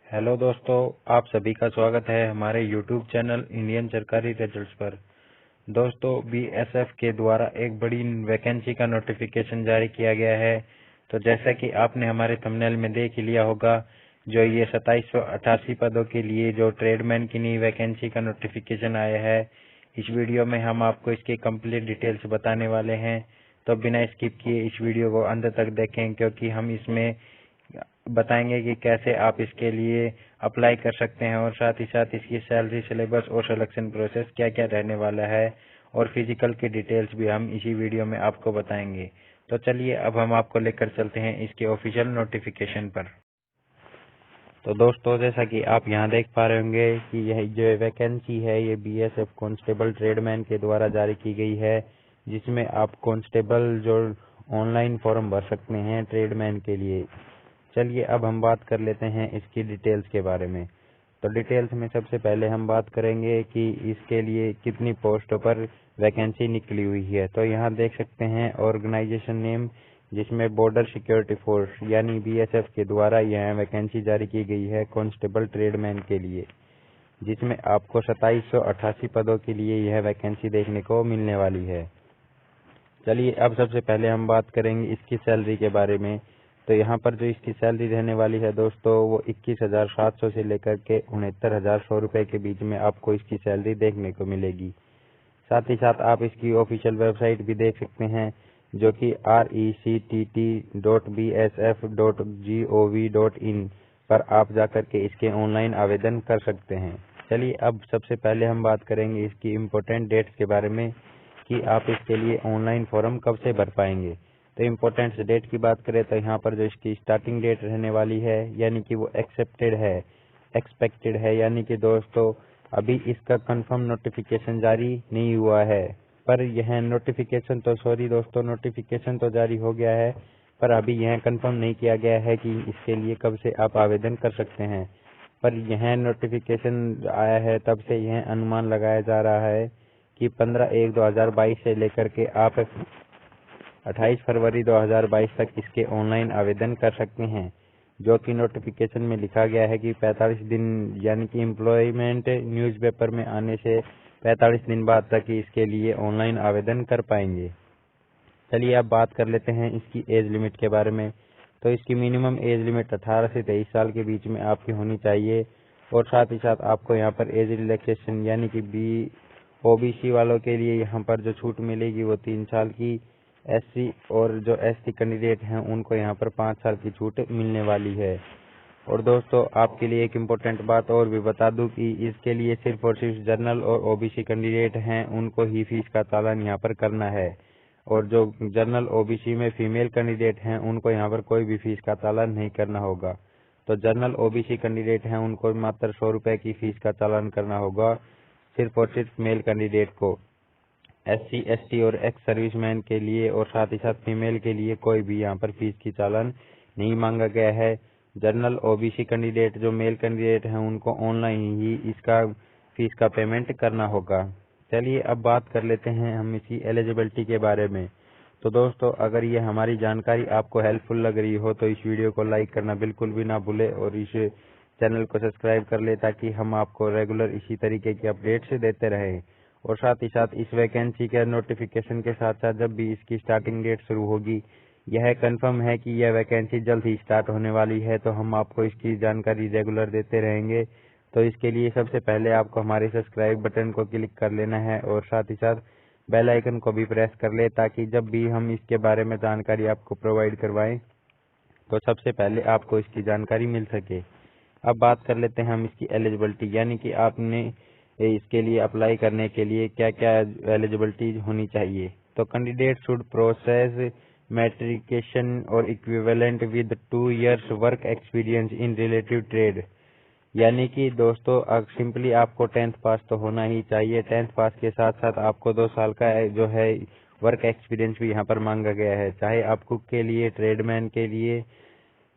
Hello दोस्तों, आप सभी का स्वागत है हमारे यूट्यूब चैनल इंडियन सरकारी रिजल्ट्स पर। दोस्तों, बीएसएफ के द्वारा एक बड़ी वैकेंसी का नोटिफिकेशन जारी किया गया है। तो जैसा कि आपने हमारे थंबनेल में देख ही लिया होगा, जो ये 2788 पदों के लिए जो ट्रेडमैन की नई वैकेंसी का नोटिफिकेशन आया है, इस वीडियो में हम आपको इसकी कंप्लीट डिटेल्स बताने वाले हैं। तो बिना स्किप किए इस वीडियो को अंत तक देखें, क्योंकि हम इसमें बताएंगे कि कैसे आप इसके लिए अप्लाई कर सकते हैं और साथ ही साथ इसकी सैलरी, सिलेबस और सिलेक्शन प्रोसेस क्या क्या रहने वाला है, और फिजिकल की डिटेल्स भी हम इसी वीडियो में आपको बताएंगे। तो चलिए अब हम आपको लेकर चलते हैं इसके ऑफिशियल नोटिफिकेशन पर। तो दोस्तों, जैसा कि आप यहाँ देख पा रहे होंगे कि यह जो वैकेंसी है ये बीएसएफ कांस्टेबल ट्रेडमैन के द्वारा जारी की गई है, जिसमें आप कांस्टेबल जो ऑनलाइन फॉर्म भर सकते हैं ट्रेडमैन के लिए। चलिए अब हम बात कर लेते हैं इसकी डिटेल्स के बारे में। तो डिटेल्स में सबसे पहले हम बात करेंगे कि इसके लिए कितनी पोस्टों पर वैकेंसी निकली हुई है। तो यहाँ देख सकते हैं ऑर्गेनाइजेशन नेम, जिसमें बॉर्डर सिक्योरिटी फोर्स यानी बीएसएफ के द्वारा यह वैकेंसी जारी की गई है कांस्टेबल ट्रेडमैन के लिए, जिसमें आपको 2788 पदों के लिए यह वैकेंसी देखने को मिलने वाली है। चलिए अब सबसे पहले हम बात करेंगे इसकी सैलरी के बारे में। तो यहाँ पर जो इसकी सैलरी रहने वाली है दोस्तों, वो 21,700 से लेकर के 69,100 रुपए के बीच में आपको इसकी सैलरी देखने को मिलेगी। साथ ही साथ आप इसकी ऑफिशियल वेबसाइट भी देख सकते हैं, जो कि rectt.bsf.gov.in पर आप जाकर के इसके ऑनलाइन आवेदन कर सकते हैं। चलिए अब सबसे पहले हम बात करेंगे इसकी इम्पोर्टेंट डेट्स के बारे में कि आप इसके लिए ऑनलाइन फॉर्म कब से भर पाएंगे। तो इम्पोर्टेंट डेट की बात करें तो यहाँ पर जो इसकी स्टार्टिंग डेट रहने वाली है, यानी कि वो एक्सपेक्टेड है, यानी कि दोस्तों अभी इसका कंफर्म नोटिफिकेशन जारी नहीं हुआ है, पर यह नोटिफिकेशन तो जारी हो गया है, पर अभी यह कंफर्म नहीं किया गया है कि इसके लिए कब से आप आवेदन कर सकते हैं। पर यह नोटिफिकेशन आया है तब से यह अनुमान लगाया जा रहा है कि 15/1/2022 से लेकर के आप 28 फरवरी 2022 तक इसके ऑनलाइन आवेदन कर सकते हैं, जो कि नोटिफिकेशन में लिखा गया है कि 45 दिन, यानी कि एम्प्लॉयमेंट न्यूज़पेपर में आने से 45 दिन बाद तक ही इसके लिए ऑनलाइन आवेदन कर पाएंगे। चलिए अब बात कर लेते हैं इसकी एज लिमिट के बारे में। तो इसकी मिनिमम एज लिमिट 18 से 23 साल के बीच में आपकी होनी चाहिए, और साथ ही साथ आपको यहाँ पर एज रिलैक्सेशन यानी कि ओबीसी वालों के लिए यहाँ पर जो छूट मिलेगी वो 3 साल की, एससी और जो एसटी कैंडिडेट हैं उनको यहाँ पर 5 साल की छूट मिलने वाली है। और दोस्तों, आपके लिए एक इम्पोर्टेंट बात और भी बता दूं कि इसके लिए सिर्फ और सिर्फ जनरल और ओबीसी कैंडिडेट हैं उनको ही फीस का चालान यहाँ पर करना है, और जो जनरल ओबीसी में फीमेल कैंडिडेट हैं उनको यहाँ पर कोई भी फीस का चालान नहीं करना होगा। तो जनरल ओबीसी कैंडिडेट हैं उनको मात्र 100 रुपए की फीस का चालान करना होगा, सिर्फ और सिर्फ मेल कैंडिडेट को। एससी, एसटी और एक्स सर्विसमैन के लिए और साथ ही साथ फीमेल के लिए कोई भी यहाँ पर फीस की चालान नहीं मांगा गया है। जनरल ओबीसी कैंडिडेट जो मेल कैंडिडेट हैं उनको ऑनलाइन ही इसका फीस का पेमेंट करना होगा। चलिए अब बात कर लेते हैं हम इसी एलिजिबिलिटी के बारे में। तो दोस्तों, अगर ये हमारी जानकारी आपको हेल्पफुल लग रही हो तो इस वीडियो को लाइक करना बिल्कुल भी ना भूले, और इस चैनल को सब्सक्राइब कर ले, ताकि हम आपको रेगुलर इसी तरीके की अपडेट्स देते रहें। और साथ ही साथ इस वैकेंसी के नोटिफिकेशन के साथ साथ जब भी इसकी स्टार्टिंग डेट शुरू होगी, यह कंफर्म है कि यह वैकेंसी जल्द ही स्टार्ट होने वाली है, तो हम आपको इसकी जानकारी रेगुलर देते रहेंगे। तो इसके लिए सबसे पहले आपको हमारे सब्सक्राइब बटन को क्लिक कर लेना है, और साथ ही साथ बेल आइकन को भी प्रेस कर ले, ताकि जब भी हम इसके बारे में जानकारी आपको प्रोवाइड करवाएं तो सबसे पहले आपको इसकी जानकारी मिल सके। अब बात कर लेते हैं हम इसकी एलिजिबिलिटी, यानी कि आपने इसके लिए अप्लाई करने के लिए क्या क्या एलिजिबिलिटी होनी चाहिए। तो कैंडिडेट शुड प्रोसेस मैट्रिकेशन और equivalent with 2 years work experience in relative trade, यानी कि दोस्तों सिंपली आपको 10th पास तो होना ही चाहिए। 10th पास के साथ साथ आपको 2 साल का जो है वर्क एक्सपीरियंस भी यहाँ पर मांगा गया है, चाहे आप कुक के लिए, ट्रेडमैन के लिए,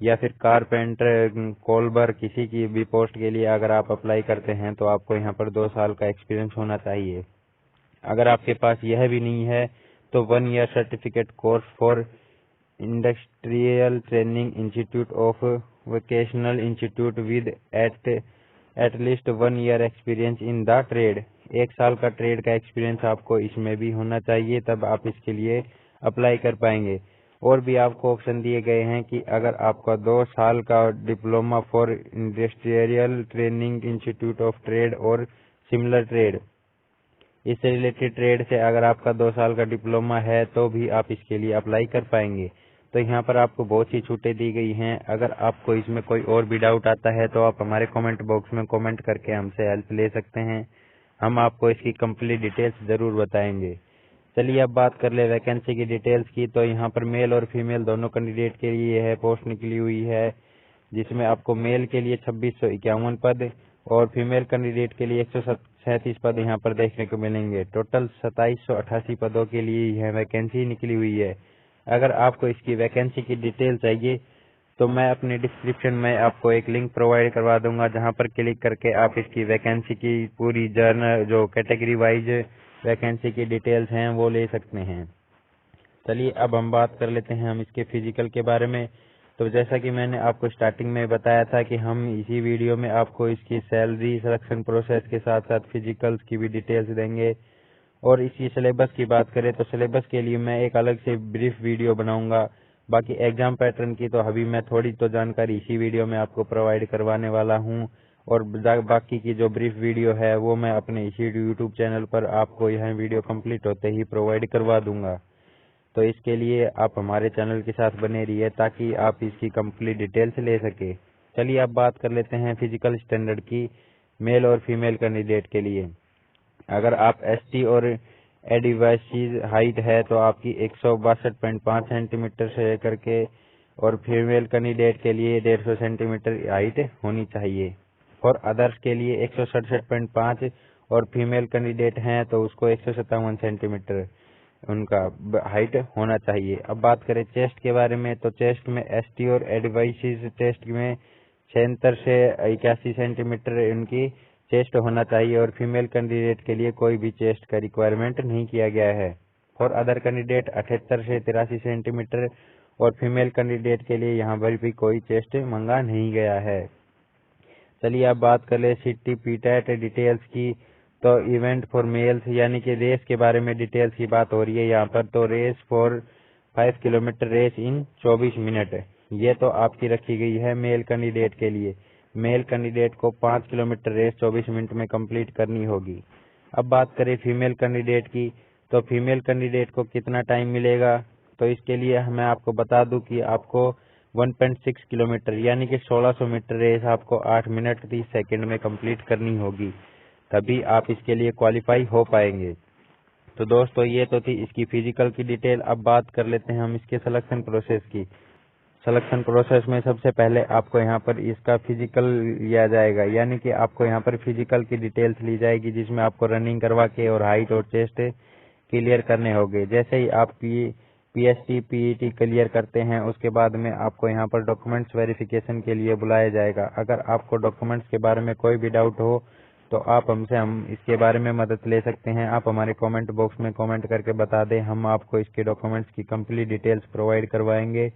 या फिर कारपेंटर, कोलबर, किसी की भी पोस्ट के लिए अगर आप अप्लाई करते हैं तो आपको यहाँ पर 2 साल का एक्सपीरियंस होना चाहिए। अगर आपके पास यह भी नहीं है तो 1 year certificate course for industrial training institute of vocational institute with at least 1 year experience in the trade. 1 साल का ट्रेड का एक्सपीरियंस आपको इसमें भी होना चाहिए, तब आप इसके लिए अप्लाई कर पाएंगे। और भी आपको ऑप्शन दिए गए हैं कि अगर आपका 2 साल का diploma for industrial training institute of trade और सिमिलर ट्रेड, इससे रिलेटेड ट्रेड से अगर आपका 2 साल का डिप्लोमा है तो भी आप इसके लिए अप्लाई कर पाएंगे। तो यहाँ पर आपको बहुत सी छूटें दी गई हैं। अगर आपको इसमें कोई और भी डाउट आता है तो आप हमारे कमेंट बॉक्स में कमेंट करके हमसे हेल्प ले सकते हैं, हम आपको इसकी कंप्लीट डिटेल्स जरूर बताएंगे। चलिए अब बात कर ले वैकेंसी की डिटेल्स की। तो यहाँ पर मेल और फीमेल दोनों कैंडिडेट के लिए है पोस्ट निकली हुई है, जिसमें आपको मेल के लिए 2651 पद और फीमेल कैंडिडेट के लिए 137 पद यहाँ पर देखने को मिलेंगे। टोटल 2788 पदों के लिए यह वैकेंसी निकली हुई है। अगर आपको इसकी वैकेंसी की डिटेल चाहिए तो मैं अपने डिस्क्रिप्शन में आपको एक लिंक प्रोवाइड करवा दूंगा, जहां पर क्लिक करके आप इसकी वैकेंसी की पूरी जर्नल जो कैटेगरी वाइज वैकेंसी की डिटेल्स हैं वो ले सकते हैं। चलिए अब हम बात कर लेते हैं हम इसके फिजिकल के बारे में। तो जैसा कि मैंने आपको स्टार्टिंग में बताया था कि हम इसी वीडियो में आपको इसकी सैलरी सिलेक्शन प्रोसेस के साथ साथ फिजिकल्स की भी डिटेल्स देंगे। और इसी सिलेबस की बात करें तो सिलेबस के लिए मैं एक अलग से ब्रीफ वीडियो बनाऊंगा। बाकी एग्जाम पैटर्न की तो अभी मैं थोड़ी तो जानकारी इसी वीडियो में आपको प्रोवाइड करवाने वाला हूं, और बाकी की जो ब्रीफ वीडियो है वो मैं अपने इसी यूट्यूब चैनल पर आपको यह वीडियो कंप्लीट होते ही प्रोवाइड करवा दूंगा। तो इसके लिए आप हमारे चैनल के साथ बने रहिए ताकि आप इसकी कंप्लीट डिटेल्स ले सके। चलिए अब बात कर लेते हैं फिजिकल स्टैंडर्ड की मेल और फीमेल कैंडिडेट के लिए। अगर आप एसटी और एडिवाइस हाइट है तो आपकी 162.5 सेंटीमीटर से लेकर के, और फीमेल कैंडिडेट के लिए 150 सेंटीमीटर हाइट होनी चाहिए। और अदर्स के लिए 167.5 और फीमेल कैंडिडेट हैं तो उसको 157 सेंटीमीटर उनका हाइट होना चाहिए। अब बात करें चेस्ट के बारे में तो चेस्ट में एसटी और एडवाइसिस चेस्ट में 76 से 81 सेंटीमीटर उनकी चेस्ट होना चाहिए, और फीमेल कैंडिडेट के लिए कोई भी चेस्ट का रिक्वायरमेंट नहीं किया गया है। और अदर कैंडिडेट 78 से 83 सेंटीमीटर, और फीमेल कैंडिडेट के लिए यहाँ पर भी कोई चेस्ट मांगा नहीं गया है। चलिए अब बात कर ले सिटी पीटेट डिटेल्स की। तो इवेंट फॉर मेल्स यानी कि रेस के बारे में डिटेल्स की बात हो रही है यहाँ पर। तो race for 5 kilometre race in 24 minute, ये तो आपकी रखी गई है मेल कैंडिडेट के लिए। मेल कैंडिडेट को 5 किलोमीटर रेस 24 मिनट में कंप्लीट करनी होगी। अब बात करें फीमेल कैंडिडेट की, तो फीमेल कैंडिडेट को कितना टाइम मिलेगा, तो इसके लिए मैं आपको बता दूं कि आपको 1.6 किलोमीटर यानी कि 1600 मीटर रेस आपको 8 मिनट 30 सेकंड में कंप्लीट करनी होगी, तभी आप इसके लिए क्वालिफाई हो पाएंगे। तो दोस्तों ये तो थी इसकी फिजिकल की डिटेल। अब बात कर लेते हैं हम इसके सिलेक्शन प्रोसेस की। सिलेक्शन प्रोसेस में सबसे पहले आपको यहाँ पर इसका फिजिकल लिया जाएगा, यानी कि आपको यहाँ पर फिजिकल की डिटेल्स ली जाएगी, जिसमें आपको रनिंग करवा के और हाइट और चेस्ट क्लियर करने होंगे। जैसे ही आप पीएसटी पीईटी क्लियर करते हैं उसके बाद में आपको यहाँ पर डॉक्यूमेंट्स वेरिफिकेशन के लिए बुलाया जाएगा। अगर आपको डॉक्यूमेंट्स के बारे में कोई भी डाउट हो तो आप हमसे हम इसके बारे में मदद ले सकते हैं। आप हमारे कमेंट बॉक्स में कमेंट करके बता दें, हम आपको इसके डॉक्यूमेंट्स की कंप्लीट डिटेल्स प्रोवाइड करवाएंगे।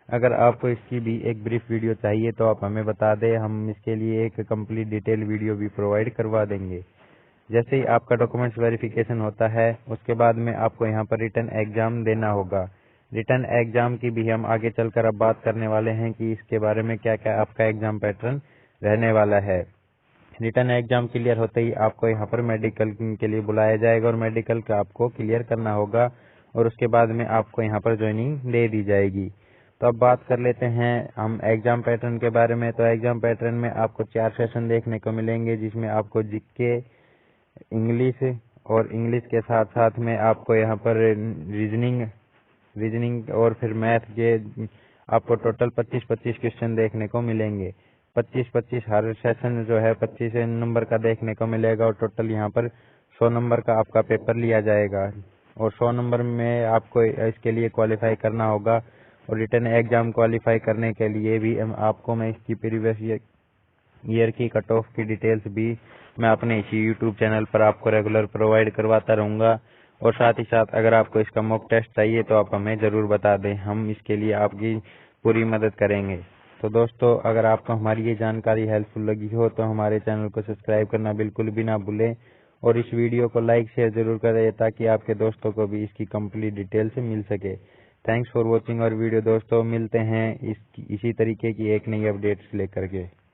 अगर आपको इसकी भी एक ब्रीफ वीडियो चाहिए तो आप हमें बता दें, हम इसके लिए एक कंप्लीट डिटेल वीडियो भी प्रोवाइड करवा देंगे। जैसे ही आपका डॉक्यूमेंट्स वेरिफिकेशन होता है उसके बाद में आपको यहाँ पर रिटन एग्जाम देना होगा। रिटन एग्जाम की भी हम आगे चलकर अब बात करने वाले हैं कि इसके बारे में क्या क्या आपका एग्जाम पैटर्न रहने वाला है। रिटन एग्जाम क्लियर होते ही आपको यहाँ पर मेडिकल के लिए बुलाया जाएगा और मेडिकल का आपको क्लियर करना होगा, और उसके बाद में आपको यहाँ पर ज्वाइनिंग दे दी जाएगी। तो अब बात कर लेते हैं हम एग्जाम पैटर्न के बारे में। तो एग्जाम पैटर्न में आपको 4 सेशन देखने को मिलेंगे, जिसमें आपको जीके, इंग्लिश, और इंग्लिश के साथ साथ में आपको यहाँ पर रीजनिंग और फिर मैथ के आपको टोटल 25-25 क्वेश्चन देखने को मिलेंगे। 25-25 हर सेशन जो है 25 नंबर का देखने को मिलेगा, और टोटल यहाँ पर 100 नंबर का आपका पेपर लिया जाएगा, और 100 नंबर में आपको इसके लिए क्वालिफाई करना होगा। और रिटन एग्जाम क्वालिफाई करने के लिए भी आपको मैं इसकी प्रीवियस ईयर की कट ऑफ की डिटेल्स भी मैं अपने इसी यूट्यूब चैनल पर आपको रेगुलर प्रोवाइड करवाता रहूंगा। और साथ ही साथ अगर आपको इसका मॉक टेस्ट चाहिए तो आप हमें जरूर बता दें, हम इसके लिए आपकी पूरी मदद करेंगे। तो दोस्तों अगर आपको हमारी ये जानकारी हेल्पफुल लगी हो तो हमारे चैनल को सब्सक्राइब करना बिल्कुल भी ना भूलें और इस वीडियो को लाइक शेयर जरूर करें ताकि आपके दोस्तों को भी इसकी कंप्लीट डिटेल से मिल सके। थैंक्स फॉर वॉचिंग और वीडियो दोस्तों, मिलते हैं इसी तरीके की एक नई अपडेट्स लेकर के।